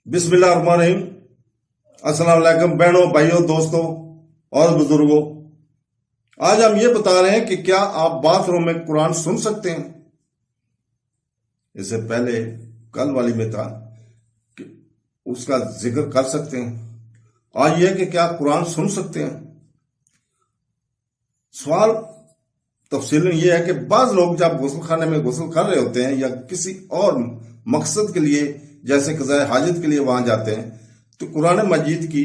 بسم اللہ الرحمن الرحیم۔ السلام علیکم بہنوں، بھائیوں، دوستوں اور بزرگوں۔ آج ہم یہ بتا رہے ہیں کہ کیا آپ باتھ روم میں قرآن سن سکتے ہیں۔ اس سے پہلے کل والی میں تھا کہ اس کا ذکر کر سکتے ہیں، آج یہ کہ کیا قرآن سن سکتے ہیں۔ سوال تفصیلاً یہ ہے کہ بعض لوگ جب غسل خانے میں غسل کر رہے ہوتے ہیں یا کسی اور مقصد کے لیے جیسے قضاء حاجت کے لیے وہاں جاتے ہیں تو قرآن مجید کی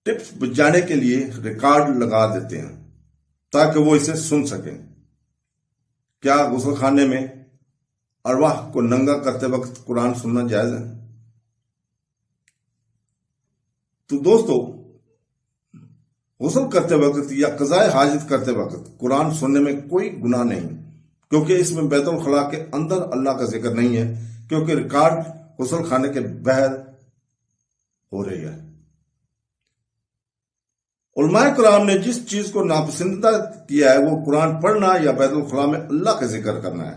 ٹپس بجانے کے لیے ریکارڈ لگا دیتے ہیں تاکہ وہ اسے سن سکیں۔ کیا غسل خانے میں ارواح کو ننگا کرتے وقت قرآن سننا جائز ہے؟ تو دوستو، غسل کرتے وقت یا قضاء حاجت کرتے وقت قرآن سننے میں کوئی گناہ نہیں، کیونکہ اس میں بیت الخلاء کے اندر اللہ کا ذکر نہیں ہے، کیونکہ ریکارڈ غسل خانے کے باہر ہو رہی ہے۔ علماء کرام نے جس چیز کو ناپسندیدہ کیا ہے وہ قرآن پڑھنا یا بیت الخلاء میں اللہ کا ذکر کرنا ہے،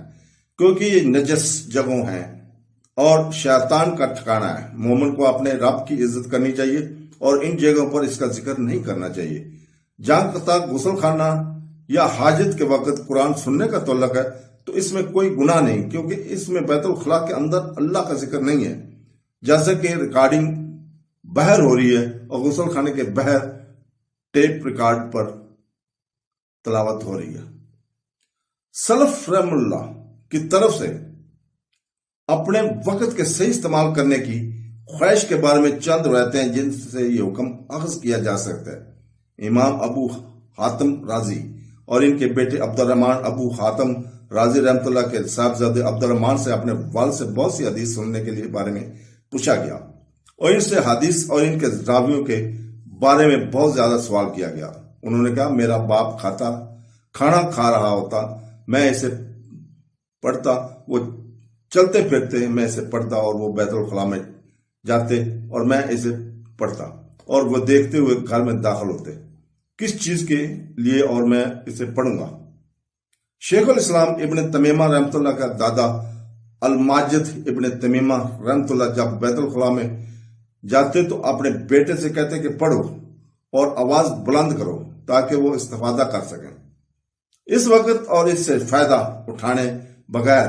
کیونکہ یہ نجس جگہوں ہیں اور شیطان کا ٹھکانہ ہے۔ مومن کو اپنے رب کی عزت کرنی چاہیے اور ان جگہوں پر اس کا ذکر نہیں کرنا چاہیے۔ جہاں تک غسل خانہ یا حاجت کے وقت قرآن سننے کا تعلق ہے تو اس میں کوئی گناہ نہیں، کیونکہ اس میں بیت الخلاء کے اندر اللہ کا ذکر نہیں ہے، جیسے کہ ریکارڈنگ باہر ہو رہی ہے اور غسل خانے کے باہر ٹیپ ریکارڈ پر تلاوت ہو رہی ہے۔ سلف رحم اللہ کی طرف سے اپنے وقت کے صحیح استعمال کرنے کی خواہش کے بارے میں چند روایتیں ہیں جن سے یہ حکم اخذ کیا جا سکتا ہے۔ امام ابو حاتم رازی اور ان کے بیٹے عبد الرحمن ابو حاتم رازی رحمۃ اللہ کے صاحبزادے عبد الرحمن سے اپنے والد سے بہت سی حدیث سننے کے لیے بارے میں پوچھا گیا اور ان سے حدیث اور ان کے راویوں کے بارے میں بہت زیادہ سوال کیا گیا۔ انہوں نے کہا، میرا باپ کھانا کھا رہا ہوتا، میں اسے پڑھتا، وہ چلتے پھرتے میں اسے پڑھتا، اور وہ بیت الخلاء میں جاتے اور میں اسے پڑھتا، اور وہ دیکھتے ہوئے گھر میں داخل ہوتے، کس چیز کے لیے اور میں اسے پڑھوں گا۔ شیخ الاسلام ابن تیمیہ رحمۃ اللہ کا دادا الماجد ابن تیمیہ رحمۃ اللہ جب بیت الخلاء میں جاتے تو اپنے بیٹے سے کہتے کہ پڑھو اور آواز بلند کرو تاکہ وہ استفادہ کر سکیں۔ اس وقت اور اس سے فائدہ اٹھانے بغیر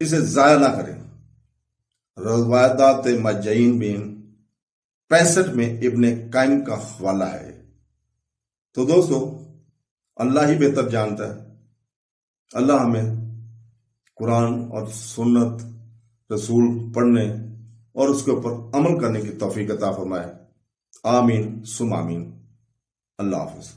اسے ضائع نہ کریں۔ روایات مجعین بین 65 میں ابن قیم کا حوالہ ہے۔ تو دوستو، اللہ ہی بہتر جانتا ہے۔ اللہ ہمیں قرآن اور سنت رسول پڑھنے اور اس کے اوپر عمل کرنے کی توفیق عطا فرمائے۔ آمین ثم آمین۔ اللہ حافظ۔